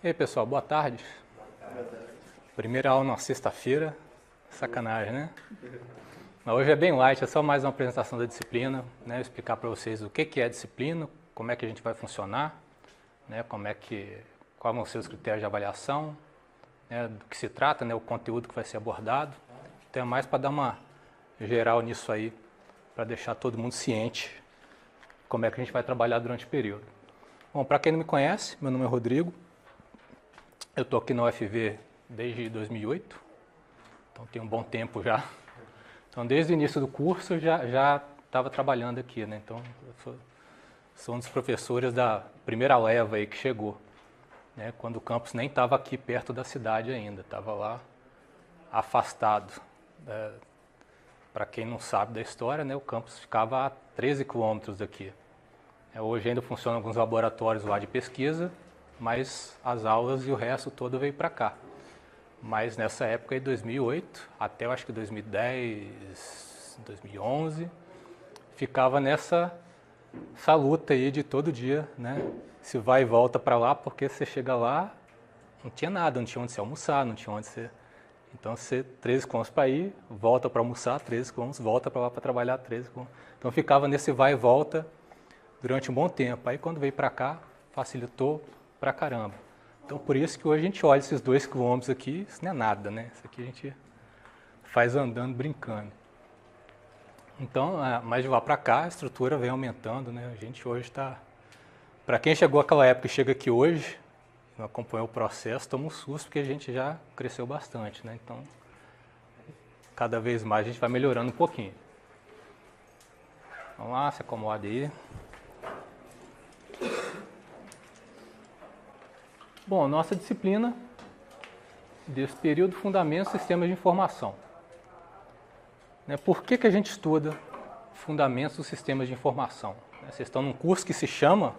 E aí, pessoal, boa tarde. Primeira aula na sexta-feira, sacanagem, né? Mas hoje é bem light, é só mais uma apresentação da disciplina, né? Explicar para vocês o que é a disciplina, como é que a gente vai funcionar, né? Quais vão ser os critérios de avaliação, né? Do que se trata, né? O conteúdo que vai ser abordado. Então é mais para dar uma geral nisso aí, para deixar todo mundo ciente como é que a gente vai trabalhar durante o período. Bom, para quem não me conhece, meu nome é Rodrigo. Eu estou aqui na UFV desde 2008, então tem um bom tempo já. Então, desde o início do curso, eu já estava trabalhando aqui, né? Então, eu sou um dos professores da primeira leva aí que chegou, né? Quando o campus nem estava aqui perto da cidade ainda, estava lá afastado. Para quem não sabe da história, né? O campus ficava a 13 quilômetros daqui. Hoje ainda funcionam alguns laboratórios lá de pesquisa, mas as aulas e o resto todo veio para cá. Mas nessa época, em 2008, até eu acho que 2010, 2011, ficava nessa luta aí de todo dia, né? Se vai e volta para lá, porque você chega lá, não tinha nada, não tinha onde você almoçar, não tinha onde você... Então, você 13 quilômetros para ir, volta para almoçar, 13 quilômetros, volta para lá para trabalhar, 13 quilômetros. Então, ficava nesse vai e volta durante um bom tempo. Aí, quando veio para cá, facilitou pra caramba. Então, por isso que hoje a gente olha esses 2 quilômetros aqui, isso não é nada, né? Isso aqui a gente faz andando, brincando. Então, mais de lá para cá, a estrutura vem aumentando, né? A gente hoje está... Para quem chegou àquela época e chega aqui hoje, não acompanhou o processo, toma um susto, porque a gente já cresceu bastante, né? Então, cada vez mais a gente vai melhorando um pouquinho. Vamos lá, se acomoda aí. Bom, nossa disciplina desse período, Fundamentos e Sistemas de Informação. Por que a gente estuda Fundamentos dos Sistemas de Informação? Vocês estão num curso que se chama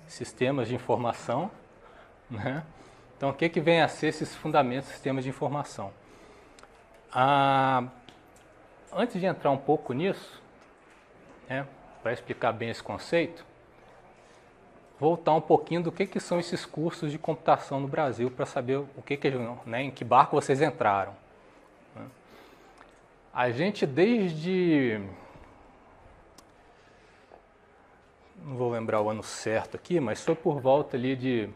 Sistemas de Informação, né? Então, o que vem a ser esses Fundamentos dos Sistemas de Informação? Antes de entrar um pouco nisso, né, para explicar bem esse conceito, voltar um pouquinho do que são esses cursos de computação no Brasil, para saber o né, em que barco vocês entraram. A gente desde... Não vou lembrar o ano certo aqui, mas foi por volta ali de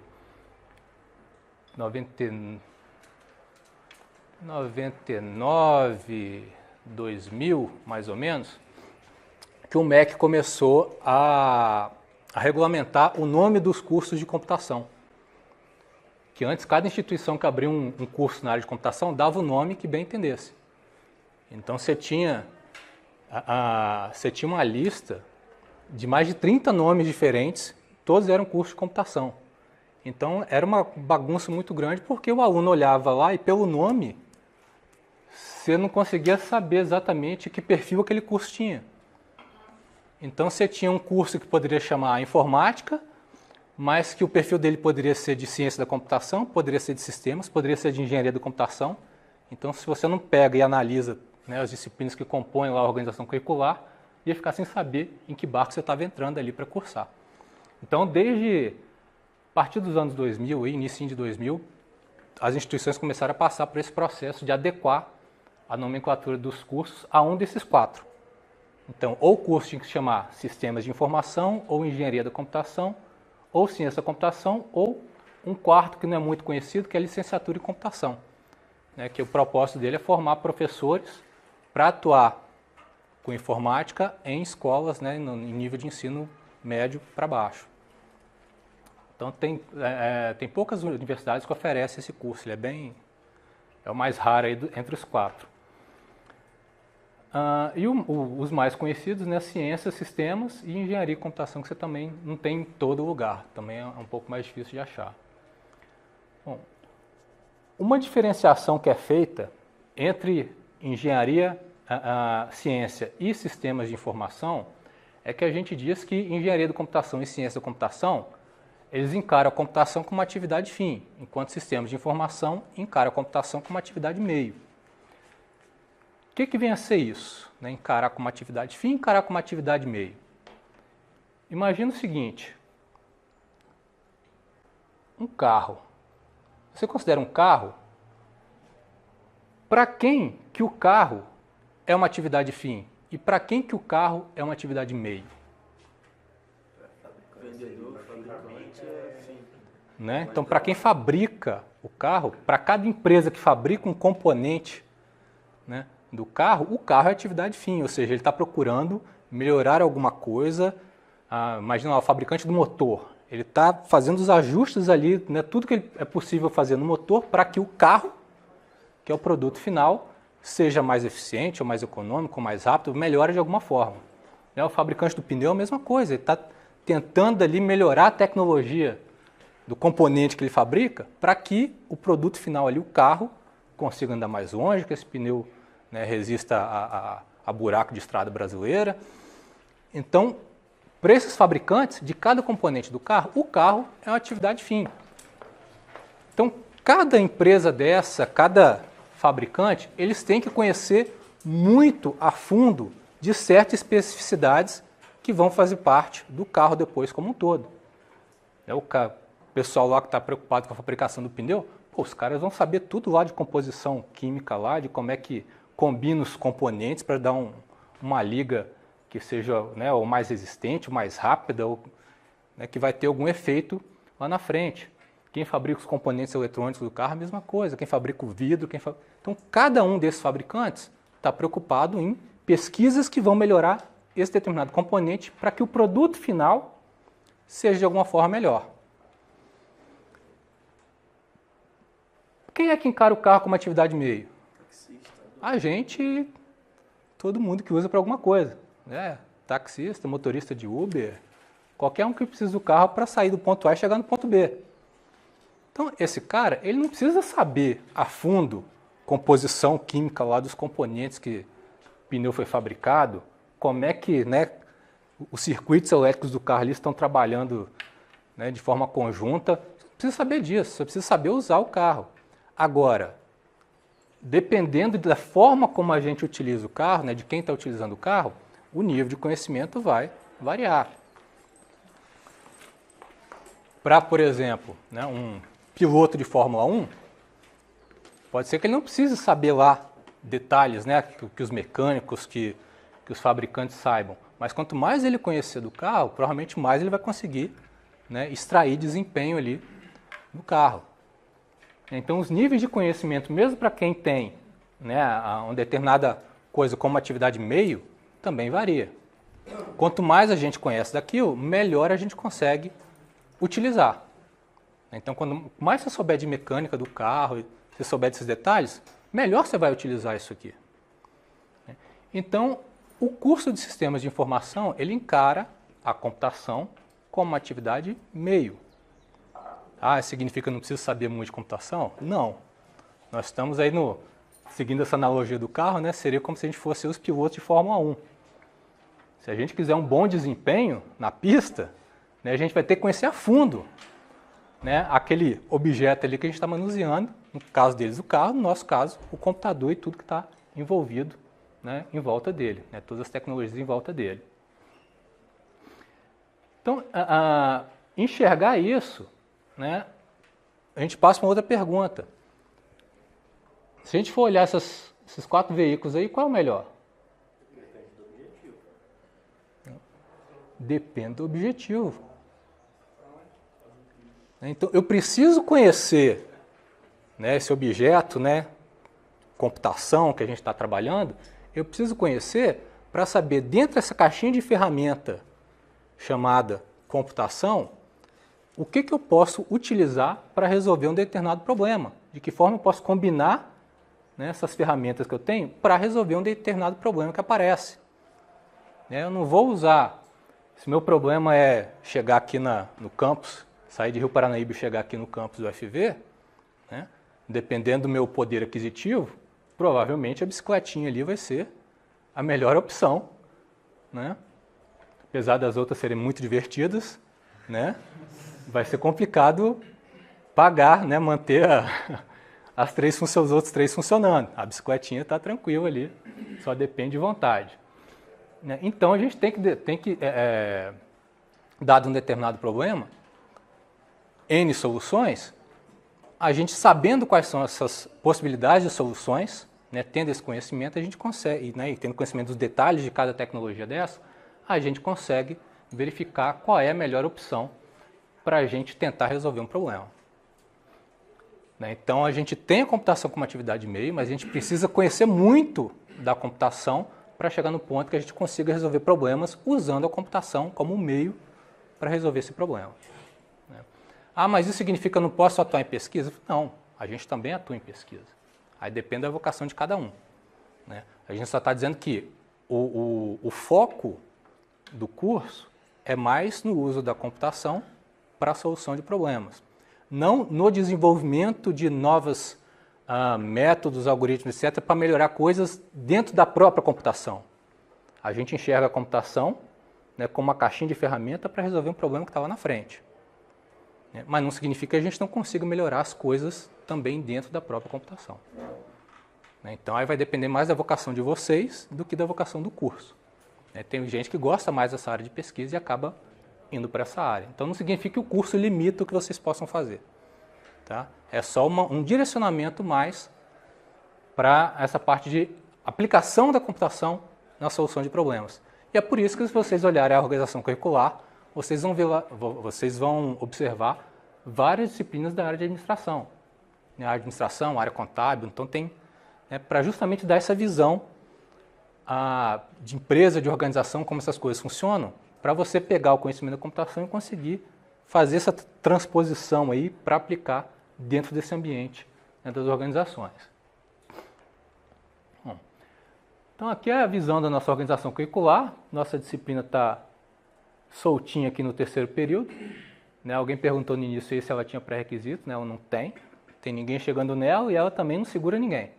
99, 2000, mais ou menos, que o MEC começou a regulamentar o nome dos cursos de computação. Que antes, cada instituição que abria um curso na área de computação dava o nome que bem entendesse. Então, você tinha uma lista de mais de 30 nomes diferentes, todos eram cursos de computação. Então, era uma bagunça muito grande, porque o aluno olhava lá e, pelo nome, você não conseguia saber exatamente que perfil aquele curso tinha. Então, você tinha um curso que poderia chamar Informática, mas que o perfil dele poderia ser de Ciência da Computação, poderia ser de Sistemas, poderia ser de Engenharia da Computação. Então, se você não pega e analisa, né, as disciplinas que compõem lá a organização curricular, ia ficar sem saber em que barco você estava entrando ali para cursar. Então, desde a partir dos anos 2000, início de 2000, as instituições começaram a passar por esse processo de adequar a nomenclatura dos cursos a um desses 4. Então, ou o curso tinha que se chamar Sistemas de Informação, ou Engenharia da Computação, ou Ciência da Computação, ou um quarto que não é muito conhecido, que é a Licenciatura em Computação, né, que o propósito dele é formar professores para atuar com informática em escolas, né, em nível de ensino médio para baixo. Então, tem poucas universidades que oferecem esse curso, ele é o mais raro aí entre os 4. E os mais conhecidos, né, Ciência, Sistemas e Engenharia e Computação, que você também não tem em todo lugar, também é um pouco mais difícil de achar. Bom, uma diferenciação que é feita entre Engenharia, Ciência e Sistemas de Informação é que a gente diz que Engenharia da Computação e Ciência da Computação, eles encaram a computação como uma atividade fim, enquanto Sistemas de Informação encaram a computação como uma atividade meio. O que vem a ser isso? Né? Encarar como atividade fim, encarar como atividade meio. Imagina o seguinte, um carro. você considera um carro, para quem que o carro é uma atividade fim e para quem que o carro é uma atividade meio? Vendedor, fabricante é fim. Né? Então, para quem fabrica o carro, para cada empresa que fabrica um componente, né, do carro, o carro é atividade fim, ou seja, ele está procurando melhorar alguma coisa. Imagina lá, o fabricante do motor, ele está fazendo os ajustes ali, né, tudo que é possível fazer no motor para que o carro, que é o produto final, seja mais eficiente, ou mais econômico, ou mais rápido, melhore de alguma forma. Né, o fabricante do pneu é a mesma coisa, ele está tentando ali melhorar a tecnologia do componente que ele fabrica para que o produto final ali, o carro, consiga andar mais longe, que esse pneu, né, resista a buraco de estrada brasileira. Então, para esses fabricantes, de cada componente do carro, o carro é uma atividade fim. Então, cada empresa dessa, cada fabricante, eles têm que conhecer muito a fundo de certas especificidades que vão fazer parte do carro depois como um todo. O pessoal lá que está preocupado com a fabricação do pneu, os caras vão saber tudo lá de composição química lá, de como é que combina os componentes para dar uma liga que seja, né, ou mais resistente, ou mais rápida, ou, né, que vai ter algum efeito lá na frente. Quem fabrica os componentes eletrônicos do carro, a mesma coisa. Quem fabrica o vidro, Então, cada um desses fabricantes está preocupado em pesquisas que vão melhorar esse determinado componente para que o produto final seja de alguma forma melhor. Quem é que encara o carro como atividade meio? A gente, todo mundo que usa para alguma coisa. Né? Taxista, motorista de Uber, qualquer um que precisa do carro para sair do ponto A e chegar no ponto B. Então, esse cara, ele não precisa saber a fundo composição química lá dos componentes que o pneu foi fabricado, como é que, né, os circuitos elétricos do carro ali estão trabalhando, né, de forma conjunta. Você precisa saber disso, você precisa saber usar o carro. Agora, dependendo da forma como a gente utiliza o carro, né, de quem está utilizando o carro, o nível de conhecimento vai variar. Para, por exemplo, né, um piloto de Fórmula 1, pode ser que ele não precise saber lá detalhes, né, que os mecânicos, que os fabricantes saibam. Mas quanto mais ele conhecer do carro, provavelmente mais ele vai conseguir, né, extrair desempenho ali do carro. Então, os níveis de conhecimento, mesmo para quem tem, né, uma determinada coisa como atividade meio, também varia. Quanto mais a gente conhece daquilo, melhor a gente consegue utilizar. Então, quanto mais você souber de mecânica do carro, você souber desses detalhes, melhor você vai utilizar isso aqui. Então, o curso de Sistemas de Informação, ele encara a computação como uma atividade meio. Significa que eu não preciso saber muito de computação? Não. Nós estamos aí seguindo essa analogia do carro, né? Seria como se a gente fosse os pilotos de Fórmula 1. Se a gente quiser um bom desempenho na pista, né, a gente vai ter que conhecer a fundo, né, aquele objeto ali que a gente está manuseando, no caso deles o carro, no nosso caso o computador e tudo que está envolvido, né, em volta dele, né, todas as tecnologias em volta dele. Então, enxergar isso, né, a gente passa para uma outra pergunta. Se a gente for olhar esses 4 veículos aí, qual é o melhor? Depende do objetivo. Então, eu preciso conhecer, né, esse objeto, né, computação que a gente está trabalhando, eu preciso conhecer para saber, dentro dessa caixinha de ferramenta chamada computação, o que eu posso utilizar para resolver um determinado problema. De que forma eu posso combinar, né, essas ferramentas que eu tenho para resolver um determinado problema que aparece. Eu não vou usar, se meu problema é chegar aqui no campus, sair de Rio Paranaíba e chegar aqui no campus do UFV, né, dependendo do meu poder aquisitivo, provavelmente a bicicletinha ali vai ser a melhor opção, né? Apesar das outras serem muito divertidas, né, vai ser complicado pagar, né, manter os outros três funcionando. A bicicletinha está tranquila ali, só depende de vontade. Então a gente tem que dado um determinado problema, N soluções, a gente sabendo quais são essas possibilidades de soluções, né, tendo esse conhecimento, a gente consegue, né, e tendo conhecimento dos detalhes de cada tecnologia dessa, a gente consegue verificar qual é a melhor opção para a gente tentar resolver um problema. Né, então, a gente tem a computação como atividade meio, mas a gente precisa conhecer muito da computação para chegar no ponto que a gente consiga resolver problemas usando a computação como meio para resolver esse problema. Né. Ah, mas isso significa que eu não posso atuar em pesquisa? Não, a gente também atua em pesquisa. Aí depende da vocação de cada um. Né. A gente só está dizendo que o foco do curso é mais no uso da computação para a solução de problemas. Não no desenvolvimento de novos métodos, algoritmos, etc., para melhorar coisas dentro da própria computação. A gente enxerga a computação, né, como uma caixinha de ferramenta para resolver um problema que estava na frente. Né? Mas não significa que a gente não consiga melhorar as coisas também dentro da própria computação. Né? Então, aí vai depender mais da vocação de vocês do que da vocação do curso. Né? Tem gente que gosta mais dessa área de pesquisa e acaba indo para essa área. Então, não significa que o curso limita o que vocês possam fazer. Tá? É só um direcionamento mais para essa parte de aplicação da computação na solução de problemas. E é por isso que, se vocês olharem a organização curricular, vocês vão observar várias disciplinas da área de administração. A área de administração, a área contábil, então tem, né, para justamente dar essa visão de empresa, de organização, como essas coisas funcionam, para você pegar o conhecimento da computação e conseguir fazer essa transposição aí para aplicar dentro desse ambiente, né, das organizações. Bom, então aqui é a visão da nossa organização curricular. Nossa disciplina está soltinha aqui no terceiro período. Né, alguém perguntou no início aí se ela tinha pré-requisito, né, ela não tem. Tem ninguém chegando nela e ela também não segura ninguém.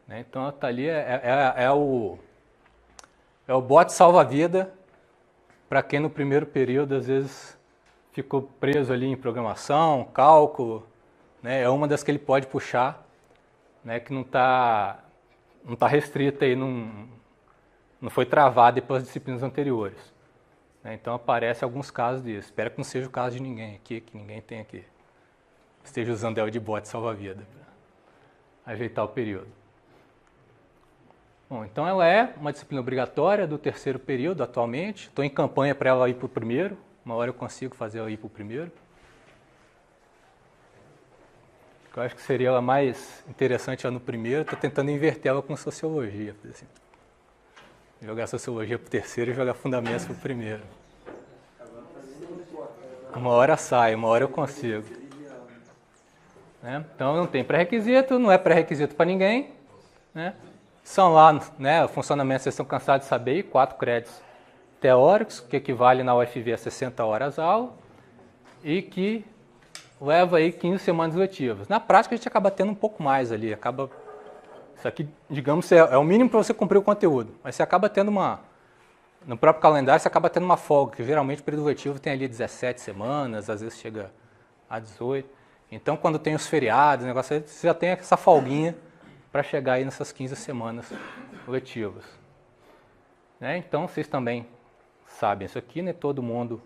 Né, então ela está ali, é o bote salva-vida para quem no primeiro período às vezes ficou preso ali em programação, cálculo, né, é uma das que ele pode puxar, né, que não tá restrita aí, não foi travada pelas disciplinas anteriores. Né, então aparece alguns casos disso. Espero que não seja o caso de ninguém aqui, que ninguém tenha aqui. Esteja usando ela de bote salva-vida para ajeitar o período. Bom, então ela é uma disciplina obrigatória do terceiro período atualmente. Estou em campanha para ela ir para o primeiro. Uma hora eu consigo fazer ela ir para o primeiro. Eu acho que seria ela mais interessante ela no primeiro. Estou tentando inverter ela com sociologia. Assim. Jogar sociologia para o terceiro e jogar fundamentos para o primeiro. Uma hora sai, uma hora eu consigo. Né? Então não tem pré-requisito, não é pré-requisito para ninguém. Né? São lá, né, o funcionamento, vocês estão cansados de saber, 4 créditos teóricos, que equivale na UFV a 60 horas aula, e que leva aí 15 semanas letivas. Na prática, a gente acaba tendo um pouco mais ali, isso aqui, digamos, é o mínimo para você cumprir o conteúdo, mas você acaba tendo no próprio calendário, você acaba tendo uma folga, que geralmente o período letivo tem ali 17 semanas, às vezes chega a 18. Então, quando tem os feriados, negócio, você já tem essa folguinha para chegar aí nessas 15 semanas letivas. Né? Então, vocês também sabem isso aqui, né? Todo mundo,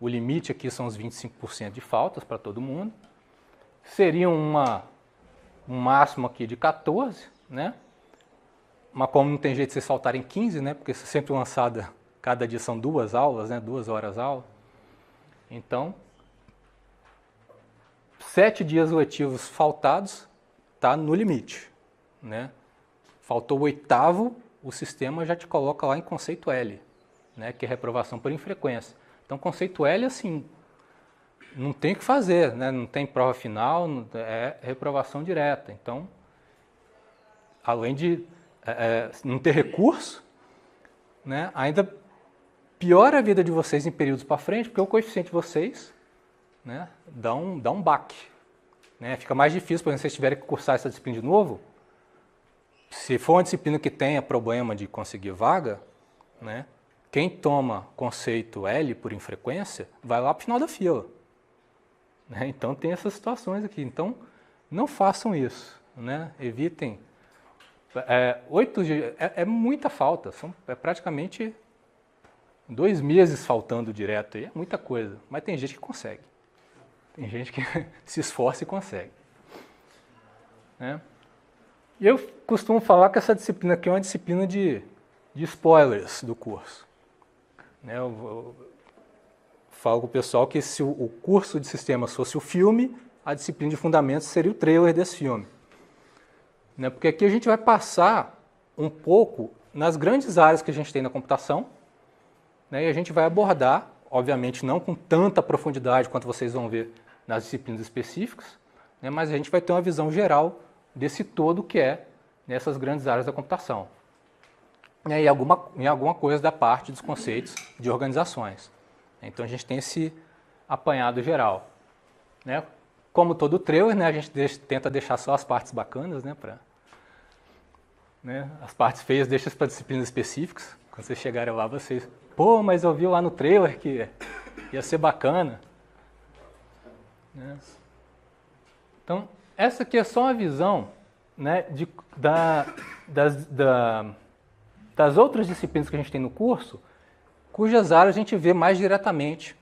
o limite aqui são os 25% de faltas para todo mundo. Seria um máximo aqui de 14, né? Mas como não tem jeito de vocês faltarem 15, né? Porque isso é sempre lançada, cada dia são 2 aulas, né? 2 horas aula. Então, 7 dias letivos faltados está no limite. Né? Faltou o 8º, o sistema já te coloca lá em conceito L, né? Que é reprovação por infrequência. Então, conceito L, assim, não tem o que fazer, né? Não tem prova final, é reprovação direta. Então, além de não ter recurso, né? Ainda piora a vida de vocês em períodos para frente, porque o coeficiente de vocês, né, dá um baque. Né? Fica mais difícil, por exemplo, se vocês tiverem que cursar essa disciplina de novo. Se for uma disciplina que tenha problema de conseguir vaga, né, quem toma conceito L por infrequência vai lá para o final da fila. Né? Então tem essas situações aqui. Então não façam isso. Né? Evitem. 8 dias é muita falta. É praticamente 2 meses faltando direto. É muita coisa. Mas tem gente que consegue. Tem gente que se esforça e consegue. Né? E eu costumo falar que essa disciplina aqui é uma disciplina de spoilers do curso. Né? Eu falo com o pessoal que se o curso de sistemas fosse o filme, a disciplina de fundamentos seria o trailer desse filme. Né? Porque aqui a gente vai passar um pouco nas grandes áreas que a gente tem na computação, né? E a gente vai abordar, obviamente não com tanta profundidade quanto vocês vão ver nas disciplinas específicas, né? Mas a gente vai ter uma visão geral desse todo que é nessas grandes áreas da computação. E aí alguma coisa da parte dos conceitos de organizações. Então a gente tem esse apanhado geral. Né? Como todo trailer, né, a gente tenta deixar só as partes bacanas, né, né, as partes feias deixa para disciplinas específicas. Quando vocês chegarem lá, vocês... Pô, mas eu vi lá no trailer que ia ser bacana. Né? Então, essa aqui é só uma visão, né, das outras disciplinas que a gente tem no curso, cujas áreas a gente vê mais diretamente,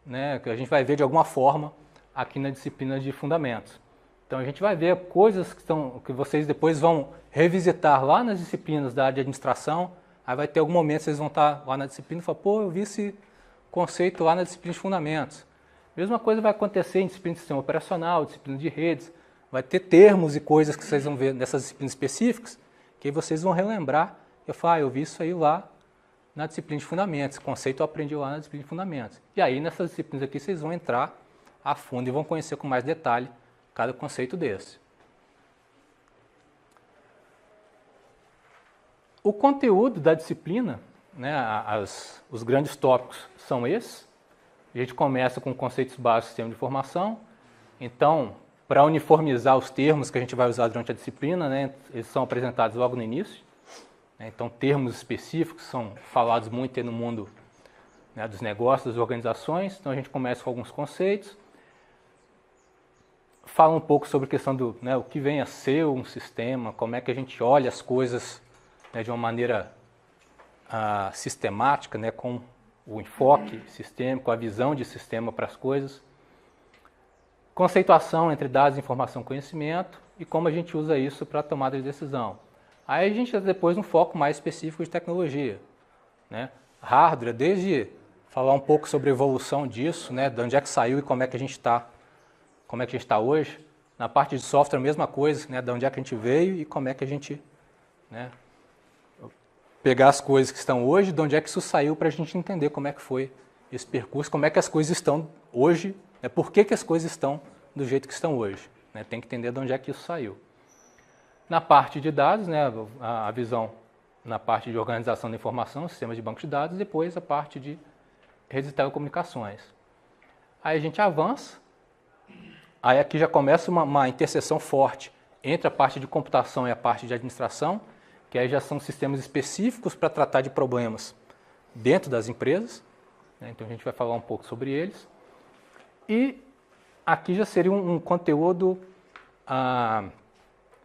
né, que a gente vai ver de alguma forma aqui na disciplina de fundamentos. Então a gente vai ver coisas que vocês depois vão revisitar lá nas disciplinas da área de administração. Aí vai ter algum momento que vocês vão estar lá na disciplina e falar, pô, eu vi esse conceito lá na disciplina de fundamentos. Mesma coisa vai acontecer em disciplina de sistema operacional, disciplina de redes. Vai ter termos e coisas que vocês vão ver nessas disciplinas específicas, que aí vocês vão relembrar. Eu falo, eu vi isso aí lá na disciplina de fundamentos. Esse conceito eu aprendi lá na disciplina de fundamentos. E aí nessas disciplinas aqui vocês vão entrar a fundo e vão conhecer com mais detalhe cada conceito desse. O conteúdo da disciplina, né, os grandes tópicos são esses. A gente começa com conceitos básicos do sistema de informação. Então, para uniformizar os termos que a gente vai usar durante a disciplina, né, eles são apresentados logo no início. Então, termos específicos são falados muito aí no mundo, né, dos negócios, das organizações. Então, a gente começa com alguns conceitos. Fala um pouco sobre a questão do, né, o que vem a ser um sistema, como é que a gente olha as coisas, né, de uma maneira sistemática, né, com o enfoque sistêmico, a visão de sistema para as coisas. Conceituação entre dados, informação e conhecimento e como a gente usa isso para a tomada de decisão. Aí a gente tem depois um foco mais específico de tecnologia. Né? Hardware, desde falar um pouco sobre a evolução disso, né, de onde é que saiu e como é que a gente está hoje. Na parte de software, a mesma coisa, né, de onde é que a gente veio e como é que a gente... Né, pegar as coisas que estão hoje, de onde é que isso saiu para a gente entender como é que foi esse percurso, como é que as coisas estão hoje, né, por que as coisas estão do jeito que estão hoje. Né, tem que entender de onde é que isso saiu. Na parte de dados, né, a visão na parte de organização da informação, sistemas de banco de dados, depois a parte de redes e telecomunicações. Aí a gente avança, aí aqui já começa uma interseção forte entre a parte de computação e a parte de administração, que aí já são sistemas específicos para tratar de problemas dentro das empresas. Né? Então a gente vai falar um pouco sobre eles. E aqui já seria um conteúdo,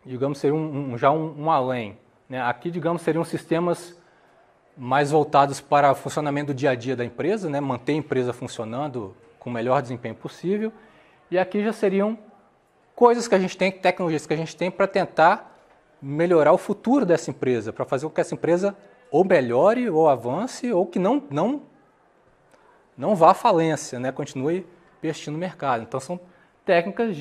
digamos, seria já um além. Né? Aqui, digamos, seriam sistemas mais voltados para o funcionamento do dia a dia da empresa, né? Manter a empresa funcionando com o melhor desempenho possível. E aqui já seriam coisas que a gente tem, tecnologias que a gente tem para tentar melhorar o futuro dessa empresa, para fazer com que essa empresa ou melhore, ou avance, ou que não vá à falência, né? Continue investindo no mercado. Então são técnicas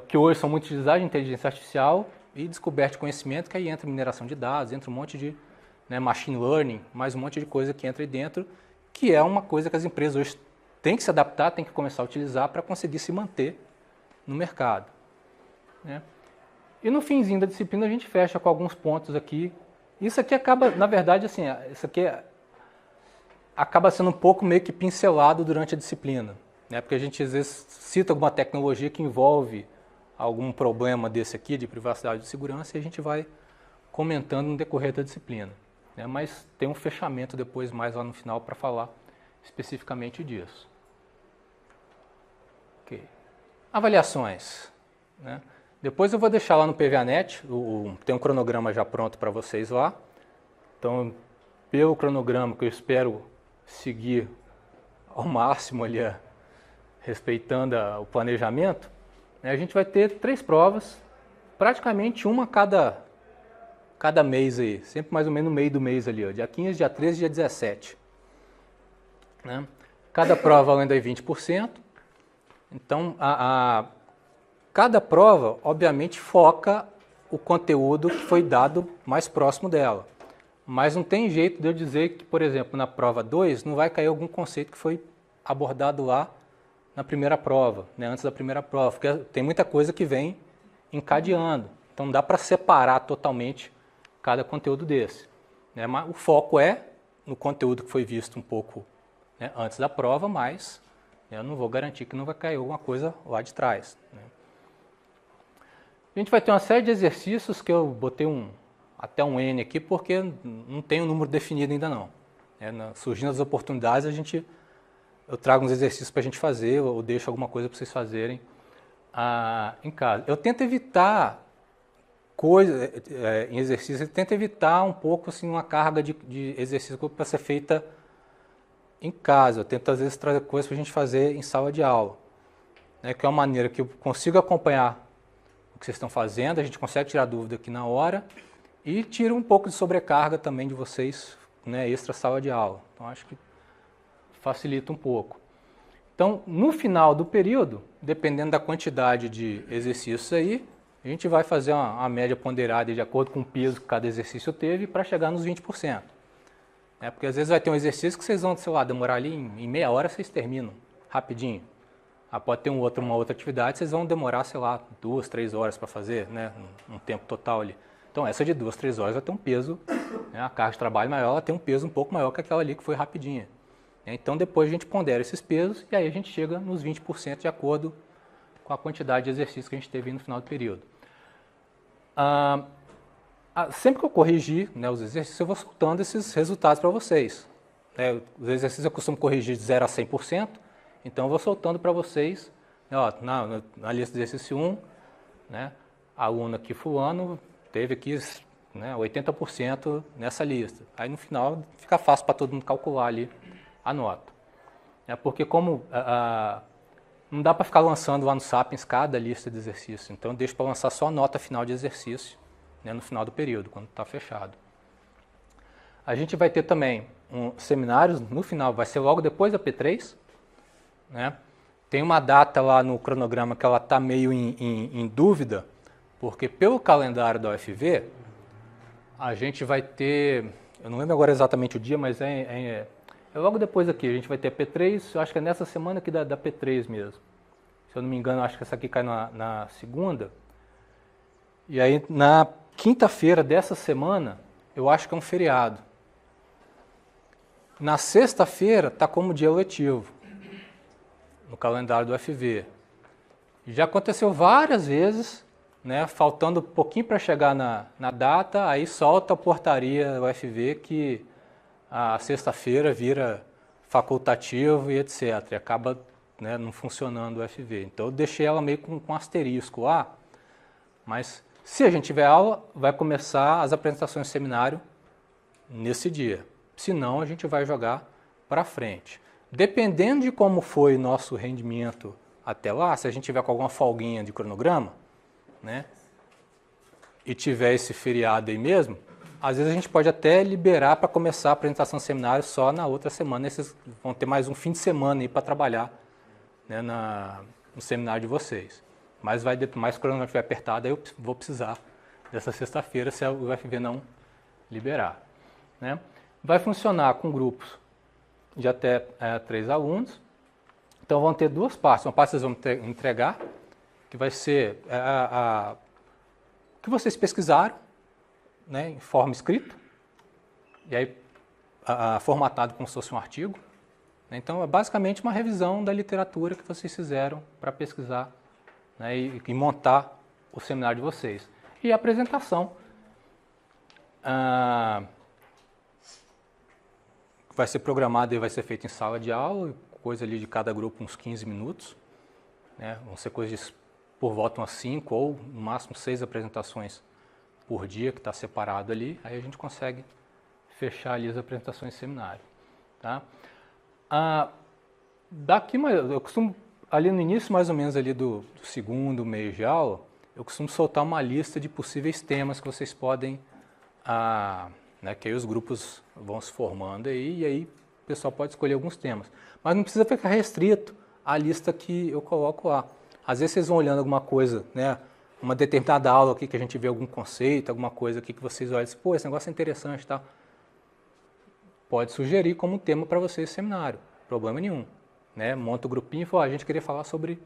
que hoje são muito utilizadas de inteligência artificial e descoberta de conhecimento, que aí entra mineração de dados, entra um monte de, né, machine learning, mais um monte de coisa que entra aí dentro, que é uma coisa que as empresas hoje têm que se adaptar, têm que começar a utilizar para conseguir se manter no mercado. Né? E no finzinho da disciplina a gente fecha com alguns pontos aqui. Isso aqui acaba, na verdade, assim, isso aqui acaba sendo um pouco meio que pincelado durante a disciplina, né? Porque a gente às vezes cita alguma tecnologia que envolve algum problema desse aqui de privacidade e de segurança e a gente vai comentando no decorrer da disciplina. Né? Mas tem um fechamento depois mais lá no final para falar especificamente disso. Okay. Avaliações. Né? Depois eu vou deixar lá no PVAnet, tem um cronograma já pronto para vocês lá. Então, pelo cronograma que eu espero seguir ao máximo ali respeitando o planejamento, né, a gente vai ter 3 provas, praticamente uma cada mês aí, sempre mais ou menos no meio do mês ali, ó, dia 15, dia 13 e dia 17. Né? Cada prova valendo aí 20%, então cada prova, obviamente, foca o conteúdo que foi dado mais próximo dela. Mas não tem jeito de eu dizer que, por exemplo, na prova 2 não vai cair algum conceito que foi abordado lá na primeira prova, né, antes da primeira prova, porque tem muita coisa que vem encadeando. Então não dá para separar totalmente cada conteúdo desse. Né, mas o foco é no conteúdo que foi visto um pouco, né, antes da prova, mas eu não vou garantir que não vai cair alguma coisa lá de trás. Né. A gente vai ter uma série de exercícios que eu botei até um N aqui, porque não tem um número definido ainda não. Surgindo as oportunidades, eu trago uns exercícios para a gente fazer, ou deixo alguma coisa para vocês fazerem em casa. Eu tento evitar em exercício, eu tento evitar um pouco assim, uma carga de exercício para ser feita em casa. Eu tento às vezes trazer coisas para a gente fazer em sala de aula, né, que é uma maneira que eu consigo acompanhar o que vocês estão fazendo, a gente consegue tirar dúvida aqui na hora, e tira um pouco de sobrecarga também de vocês, né, extra sala de aula. Então, acho que facilita um pouco. Então, no final do período, dependendo da quantidade de exercícios aí, a gente vai fazer uma média ponderada de acordo com o peso que cada exercício teve para chegar nos 20%. Porque às vezes vai ter um exercício que vocês vão, sei lá, demorar ali em meia hora, vocês terminam rapidinho. Pode ter uma outra atividade, vocês vão demorar, sei lá, 2, 3 horas para fazer, né, um tempo total ali. Então, essa de 2, 3 horas vai ter um peso, né, a carga de trabalho maior, ela tem um peso um pouco maior que aquela ali que foi rapidinha. Então, depois a gente pondera esses pesos e aí a gente chega nos 20% de acordo com a quantidade de exercícios que a gente teve no final do período. Sempre que eu corrigir, né, os exercícios, eu vou soltando esses resultados para vocês. Os exercícios eu costumo corrigir de 0 a 100%, então eu vou soltando para vocês, né, ó, na lista de exercício 1, né, aluno aqui fulano teve aqui, né, 80% nessa lista. Aí no final fica fácil para todo mundo calcular ali a nota. Porque como não dá para ficar lançando lá no Sapiens cada lista de exercício, então eu deixo para lançar só a nota final de exercício, né, no final do período, quando está fechado. A gente vai ter também seminários, no final, vai ser logo depois da P3. Né? Tem uma data lá no cronograma que ela está meio em dúvida, porque pelo calendário da UFV, a gente vai ter, eu não lembro agora exatamente o dia, mas é logo depois aqui, a gente vai ter a P3, eu acho que é nessa semana aqui da P3 mesmo. Se eu não me engano, acho que essa aqui cai na segunda. E aí, na quinta-feira dessa semana, eu acho que é um feriado. Na sexta-feira, está como dia letivo, no calendário do UFV. Já aconteceu várias vezes, né, faltando um pouquinho para chegar na data, aí solta a portaria do UFV que a sexta-feira vira facultativo e etc. E acaba, né, não funcionando o UFV. Então eu deixei ela meio com asterisco lá, mas se a gente tiver aula, vai começar as apresentações de seminário nesse dia. Se não, a gente vai jogar para frente. Dependendo de como foi o nosso rendimento até lá, se a gente tiver com alguma folguinha de cronograma, né, e tiver esse feriado aí mesmo, às vezes a gente pode até liberar para começar a apresentação de seminário só na outra semana. Vocês vão ter mais um fim de semana aí para trabalhar, né, no seminário de vocês. Mas vai mais, quando o cronograma estiver apertado, aí eu vou precisar dessa sexta-feira se o UFV não liberar. Né? Vai funcionar com grupos de até 3 alunos. Então vão ter duas partes. Uma parte vocês vão entregar, que vai ser o que vocês pesquisaram, né, em forma escrita, e aí formatado como se fosse um artigo. Então é basicamente uma revisão da literatura que vocês fizeram para pesquisar, né, e montar o seminário de vocês. E a apresentação vai ser programada e vai ser feita em sala de aula, coisa ali de cada grupo uns 15 minutos. Né, vão ser coisas por volta umas 5 ou no máximo 6 apresentações por dia, que está separado ali, aí a gente consegue fechar ali as apresentações de seminário. Tá? Daqui, eu costumo ali no início, mais ou menos, ali do segundo mês de aula, eu costumo soltar uma lista de possíveis temas que vocês podem, né, que aí os grupos vão se formando aí, e aí o pessoal pode escolher alguns temas. Mas não precisa ficar restrito à lista que eu coloco lá. Às vezes vocês vão olhando alguma coisa, né, uma determinada aula aqui que a gente vê algum conceito, alguma coisa aqui que vocês olham e dizem, pô, esse negócio é interessante, tá? Pode sugerir como tema para vocês esse seminário, problema nenhum. Né? Monta o grupinho e fala, a gente queria falar sobre,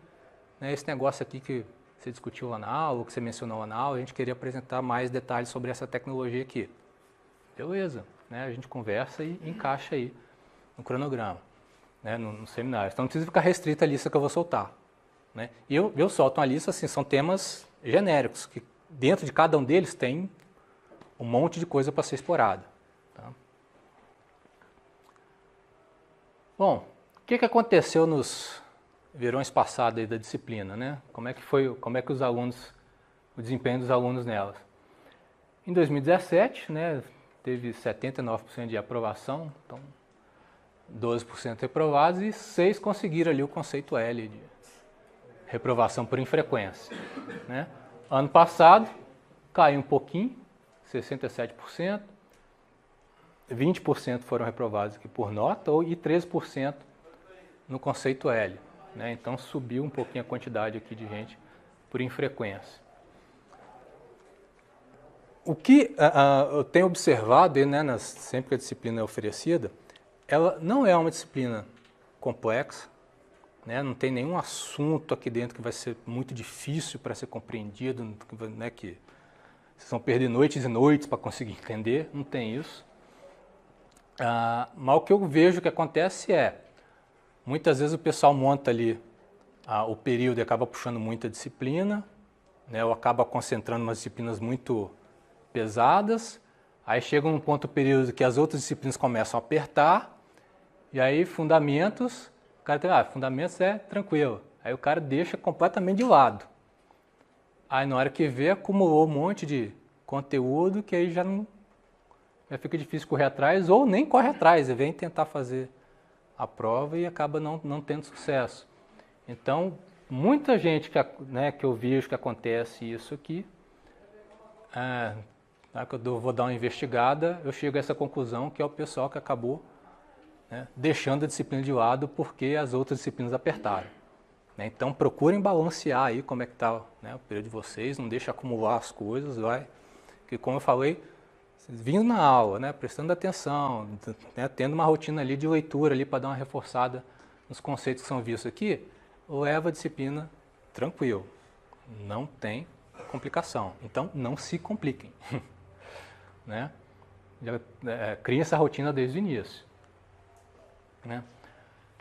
né, esse negócio aqui que você discutiu lá na aula, que você mencionou lá na aula, a gente queria apresentar mais detalhes sobre essa tecnologia aqui. Beleza, né? A gente conversa e encaixa aí no cronograma, né, no seminário. Então não precisa ficar restrita a lista que eu vou soltar. Né? E eu solto uma lista, assim, são temas genéricos, que dentro de cada um deles tem um monte de coisa para ser explorada. Tá? Bom, o que aconteceu nos verões passados aí da disciplina, né? Como é que os alunos, o desempenho dos alunos nelas? Em 2017, né, teve 79% de aprovação, então 12% reprovados e 6 conseguiram ali o conceito L de reprovação por infrequência. Né? Ano passado caiu um pouquinho, 67%, 20% foram reprovados aqui por nota e 13% no conceito L. Né? Então subiu um pouquinho a quantidade aqui de gente por infrequência. O que eu tenho observado, né, sempre que a disciplina é oferecida, ela não é uma disciplina complexa, né, não tem nenhum assunto aqui dentro que vai ser muito difícil para ser compreendido, né, que vocês vão perder noites e noites para conseguir entender, não tem isso. Mas o que eu vejo que acontece é, muitas vezes o pessoal monta ali o período e acaba puxando muita disciplina, né, ou acaba concentrando umas disciplinas muito pesadas, aí chega um ponto do período que as outras disciplinas começam a apertar, e aí fundamentos, o cara tem, fundamentos é tranquilo, aí o cara deixa completamente de lado. Aí na hora que vê, acumulou um monte de conteúdo que aí já fica difícil correr atrás, ou nem corre atrás, vem tentar fazer a prova e acaba não tendo sucesso. Então, muita gente que eu vejo que acontece isso aqui, que eu vou dar uma investigada, eu chego a essa conclusão que é o pessoal que acabou, né, deixando a disciplina de lado porque as outras disciplinas apertaram. Né? Então procurem balancear aí como é que está, né, o período de vocês, não deixe acumular as coisas, porque como eu falei, vindo na aula, né, prestando atenção, né, tendo uma rotina ali de leitura ali para dar uma reforçada nos conceitos que são vistos aqui, leva a disciplina tranquilo, não tem complicação. Então não se compliquem. Né? Criem essa rotina desde o início. Né?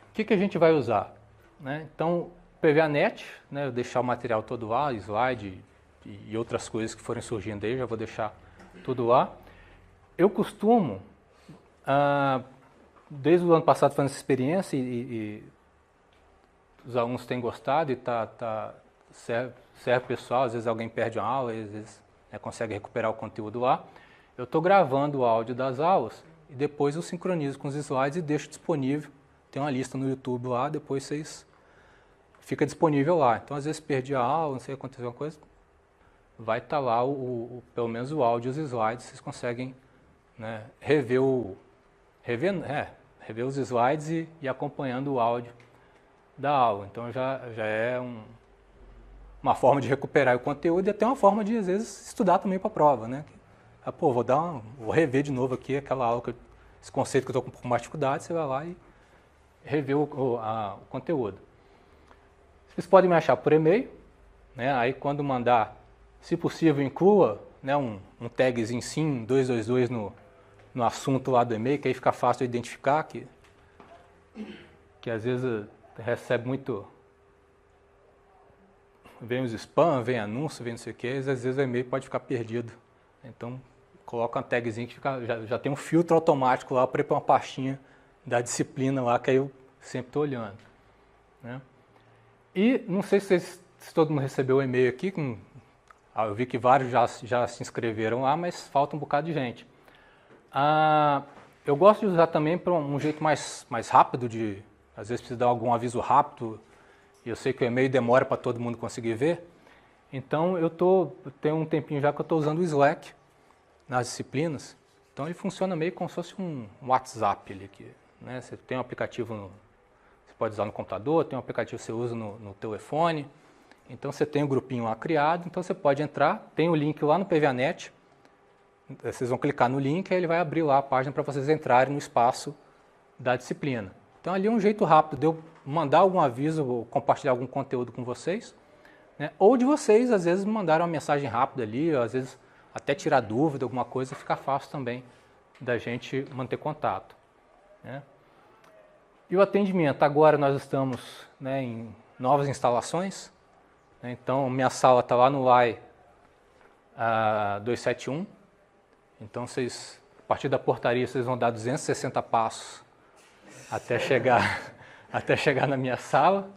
O que a gente vai usar? Né? Então, PVA-NET, né, eu vou deixar o material todo lá, slide e outras coisas que forem surgindo aí, já vou deixar tudo lá. Eu costumo, desde o ano passado fazendo essa experiência e os alunos têm gostado e serve pessoal, às vezes alguém perde uma aula, às vezes, né, consegue recuperar o conteúdo lá. Eu estou gravando o áudio das aulas e depois eu sincronizo com os slides e deixo disponível. Tem uma lista no YouTube lá, depois fica disponível lá. Então, às vezes perdi a aula, não sei se aconteceu alguma coisa, vai estar lá pelo menos o áudio e os slides, vocês conseguem, né, rever os slides e acompanhando o áudio da aula. Então já é uma forma de recuperar o conteúdo e até uma forma de, às vezes, estudar também para a prova, né? Vou rever de novo aqui aquela aula, esse conceito que eu estou com um pouco mais de dificuldade, você vai lá e rever o conteúdo. Vocês podem me achar por e-mail, né? Aí quando mandar, se possível, inclua, né, um tagzinho sim, 222 no assunto lá do e-mail, que aí fica fácil de identificar, que às vezes recebe muito, vem os spam, vem anúncio, vem não sei o que, às vezes o e-mail pode ficar perdido. Então, coloca uma tagzinha que já tem um filtro automático lá para ir para uma pastinha da disciplina lá, que aí eu sempre estou olhando. Né? E não sei se todo mundo recebeu o e-mail aqui, eu vi que vários já se inscreveram lá, mas falta um bocado de gente. Eu gosto de usar também para um jeito mais rápido, às vezes precisa dar algum aviso rápido e eu sei que o e-mail demora para todo mundo conseguir ver, então eu tenho um tempinho já que eu estou usando o Slack nas disciplinas, então ele funciona meio como se fosse um WhatsApp ali, né? Você tem um aplicativo, você pode usar no computador, tem um aplicativo que você usa no telefone, então você tem um grupinho lá criado, então você pode entrar, tem o link lá no PVAnet, vocês vão clicar no link, aí ele vai abrir lá a página para vocês entrarem no espaço da disciplina. Então ali é um jeito rápido de eu mandar algum aviso ou compartilhar algum conteúdo com vocês, né? Ou de vocês, às vezes, mandarem uma mensagem rápida ali, ou, às vezes até tirar dúvida, alguma coisa, fica fácil também da gente manter contato, né? E o atendimento, agora nós estamos, né, em novas instalações, né? Então minha sala está lá no LAI 271, então vocês, a partir da portaria, vocês vão dar 260 passos até chegar na minha sala,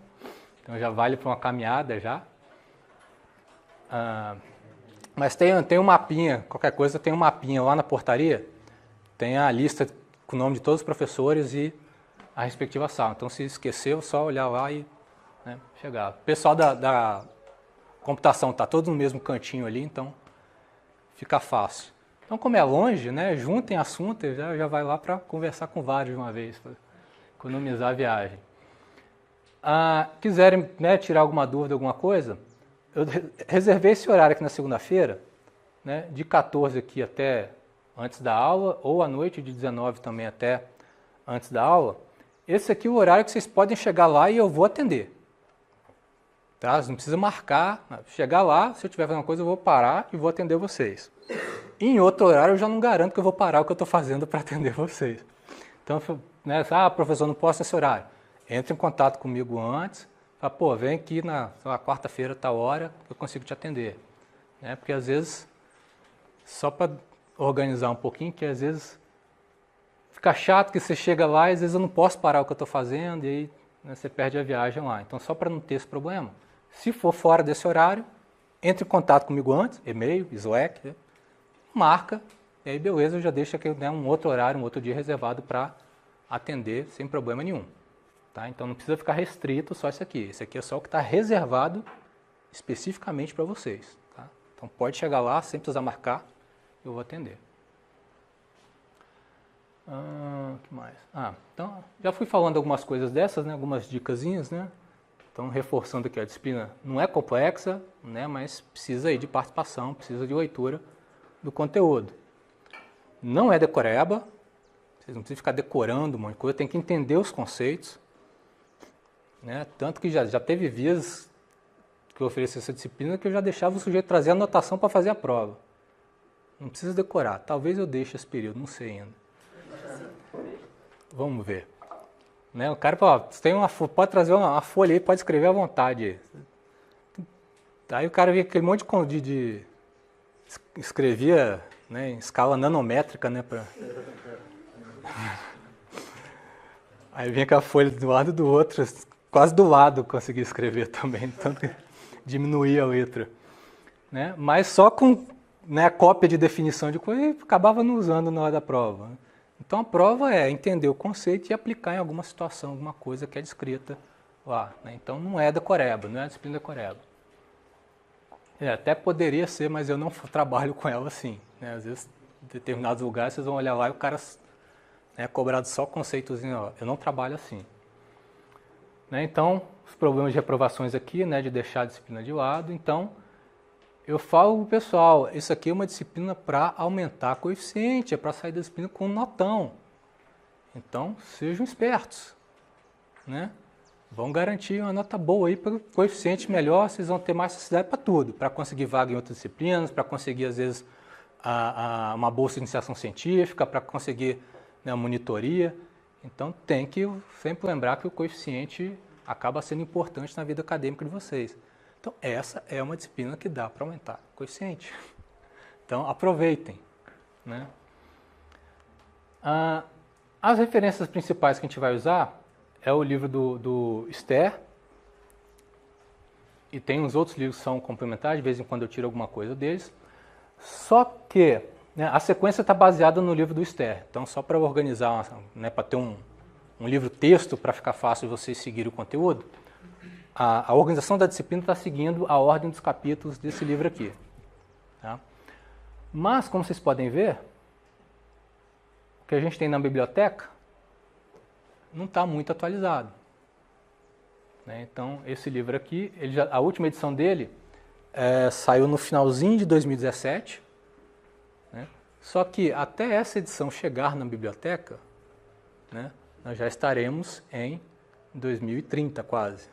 então já vale para uma caminhada já. Mas tem um mapinha, qualquer coisa tem um mapinha lá na portaria, tem a lista com o nome de todos os professores e a respectiva sala. Então se esqueceu, só olhar lá e, né, chegar. O pessoal da computação está todo no mesmo cantinho ali, então fica fácil. Então como é longe, né, juntem assunto e já vai lá para conversar com vários de uma vez, para economizar a viagem. Quiserem, né, tirar alguma dúvida, alguma coisa, eu reservei esse horário aqui na segunda-feira, né, de 14 aqui até antes da aula, ou à noite de 19 também até antes da aula. Esse aqui é o horário que vocês podem chegar lá e eu vou atender. Tá? Você não precisa marcar, chegar lá, se eu tiver fazendo uma coisa eu vou parar e vou atender vocês. Em outro horário eu já não garanto que eu vou parar o que eu estou fazendo para atender vocês. Então, né, professor, não posso nesse horário. Entre em contato comigo antes, fala, pô, vem aqui na quarta-feira, tal hora, eu consigo te atender. Né? Porque às vezes, só para organizar um pouquinho, que às vezes fica chato que você chega lá e às vezes eu não posso parar o que eu estou fazendo e aí, né, você perde a viagem lá. Então, só para não ter esse problema, se for fora desse horário, entre em contato comigo antes, e-mail, Slack, né? Marca, e aí beleza, eu já deixo aqui, né, um outro horário, um outro dia reservado para atender sem problema nenhum. Tá? Então não precisa ficar restrito só esse aqui. Esse aqui é só o que está reservado especificamente para vocês. Tá? Então pode chegar lá, sem precisar marcar, eu vou atender. Que mais? Então já fui falando algumas coisas dessas, né, algumas dicasinhas, né? Então reforçando que a disciplina não é complexa, né, mas precisa aí de participação, precisa de leitura do conteúdo. Não é decoreba, vocês não precisam ficar decorando um monte de coisa, tem que entender os conceitos. Né? Tanto que já teve vezes que eu ofereci essa disciplina que eu já deixava o sujeito trazer a anotação para fazer a prova. Não precisa decorar, talvez eu deixe esse período, não sei ainda. Vamos ver. Né? O cara fala, pode trazer uma folha aí, pode escrever à vontade. Aí o cara via aquele monte de escrevia, né, em escala nanométrica, né, aí vinha aquela folha do lado do outro, quase do lado conseguia escrever também, tanto que diminuía a letra. Né? Mas só com, né, a cópia de definição de coisa, acabava não usando na hora da prova. Então a prova é entender o conceito e aplicar em alguma situação, alguma coisa que é descrita lá. Né? Então não é decoreba, não é a disciplina decoreba. Até poderia ser, mas eu não trabalho com ela assim. Né? Às vezes, em determinados lugares, vocês vão olhar lá e o cara é cobrado só conceitozinho. Eu não trabalho assim. Né? Então, os problemas de reprovações aqui, né, de deixar a disciplina de lado. Então, eu falo para o pessoal, isso aqui é uma disciplina para aumentar coeficiente, é para sair da disciplina com um notão. Então, sejam espertos. Né? Vão garantir uma nota boa aí para o coeficiente melhor, vocês vão ter mais facilidade para tudo, para conseguir vaga em outras disciplinas, para conseguir, às vezes, uma bolsa de iniciação científica, para conseguir, né, monitoria. Então, tem que sempre lembrar que o coeficiente acaba sendo importante na vida acadêmica de vocês. Então, essa é uma disciplina que dá para aumentar o coeficiente. Então, aproveitem. Né? As referências principais que a gente vai usar é o livro do Ster, e tem uns outros livros que são complementares, de vez em quando eu tiro alguma coisa deles. Só que, né, a sequência está baseada no livro do Ster. Então, só para organizar, né, para ter um livro texto para ficar fácil de vocês seguirem o conteúdo, a organização da disciplina está seguindo a ordem dos capítulos desse livro aqui. Tá? Mas, como vocês podem ver, o que a gente tem na biblioteca não está muito atualizado. Né? Então, esse livro aqui, a última edição dele saiu no finalzinho de 2017. Né? Só que até essa edição chegar na biblioteca, né, nós já estaremos em 2030 quase.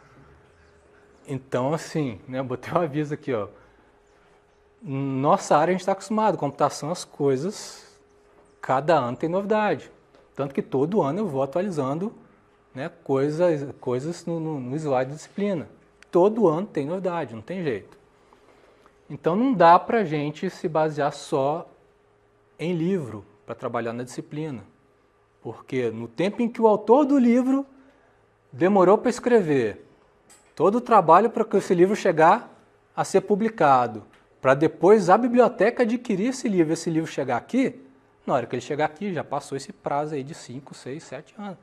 Então, assim, né, eu botei um aviso aqui, ó. Nossa área a gente está acostumado, computação, as coisas, cada ano tem novidade. Tanto que todo ano eu vou atualizando, né, coisas no slide da disciplina. Todo ano tem novidade, não tem jeito. Então não dá para a gente se basear só em livro para trabalhar na disciplina. Porque no tempo em que o autor do livro demorou para escrever, todo o trabalho para que esse livro chegar a ser publicado, para depois a biblioteca adquirir esse livro chegar aqui, na hora que ele chegar aqui já passou esse prazo aí de 5, 6, 7 anos.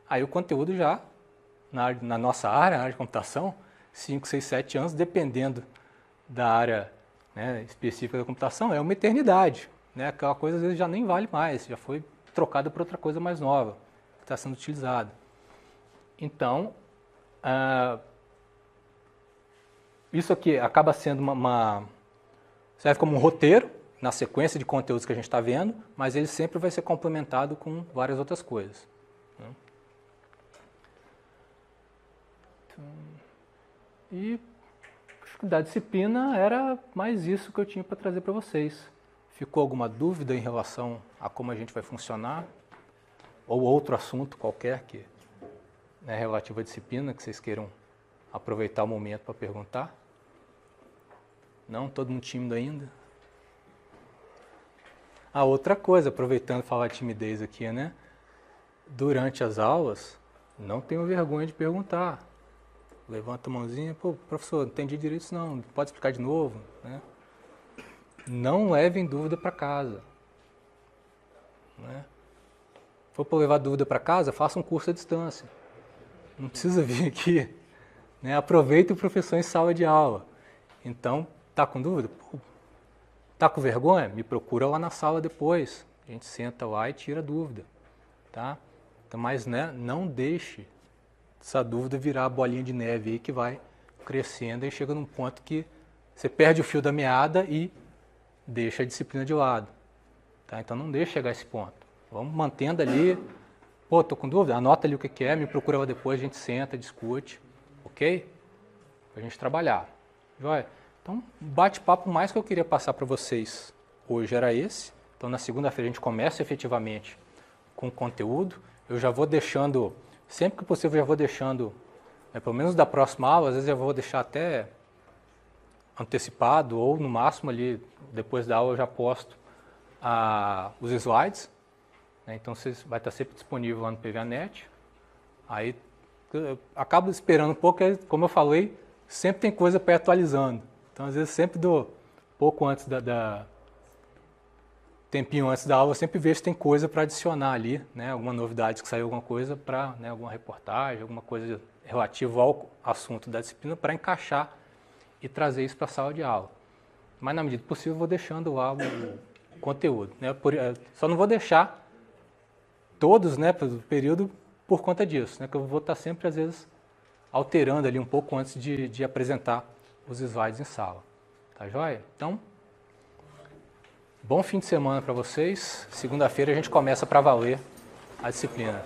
Aí o conteúdo já, na nossa área, na área de computação, 5, 6, 7 anos, dependendo da área, né, específica da computação, é uma eternidade. Né? Aquela coisa às vezes já nem vale mais, já foi trocada por outra coisa mais nova, que está sendo utilizada. Então, isso aqui acaba sendo serve como um roteiro na sequência de conteúdos que a gente está vendo, mas ele sempre vai ser complementado com várias outras coisas. Né? E da disciplina era mais isso que eu tinha para trazer para vocês. Ficou alguma dúvida em relação a como a gente vai funcionar? Ou outro assunto qualquer que é relativo à disciplina, que vocês queiram aproveitar o momento para perguntar? Não? Todo mundo tímido ainda? Outra coisa, aproveitando falar de timidez aqui, né? Durante as aulas, não tenham vergonha de perguntar. Levanta a mãozinha, pô, professor, não entendi direito isso não, pode explicar de novo? Né? Não levem dúvida para casa. Né? Se for para levar dúvida para casa, faça um curso à distância. Não precisa vir aqui. Né? Aproveite o professor em sala de aula. Então, tá com dúvida? Tá com vergonha? Me procura lá na sala depois. A gente senta lá e tira a dúvida. Tá? Então, mas né, não deixe essa dúvida virar a bolinha de neve aí que vai crescendo e chega num ponto que você perde o fio da meada e deixa a disciplina de lado. Tá? Então não deixe chegar a esse ponto. Vamos mantendo ali. Pô, tô com dúvida? Anota ali o que é, me procura lá depois, a gente senta, discute. Ok? Pra gente trabalhar. Joia? Então, o bate-papo mais que eu queria passar para vocês hoje era esse. Então na segunda-feira a gente começa efetivamente com o conteúdo. Eu já vou deixando, sempre que possível, eu já vou deixando, né, pelo menos da próxima aula, às vezes eu vou deixar até antecipado ou no máximo ali, depois da aula eu já posto os slides. Né, então vai estar sempre disponível lá no PVAnet. Aí eu acabo esperando um pouco, como eu falei, sempre tem coisa para ir atualizando. Então às vezes sempre pouco antes tempinho antes da aula, eu sempre vejo se tem coisa para adicionar ali, né? Alguma novidade que saiu, alguma coisa para, né, alguma reportagem, alguma coisa relativa ao assunto da disciplina para encaixar e trazer isso para a sala de aula. Mas na medida do possível eu vou deixando lá o conteúdo. Né? Só não vou deixar todos, né, pelo período por conta disso, né? Que eu vou estar sempre às vezes alterando ali um pouco antes de apresentar os slides em sala. Tá joia? Então, bom fim de semana para vocês. Segunda-feira a gente começa para valer a disciplina.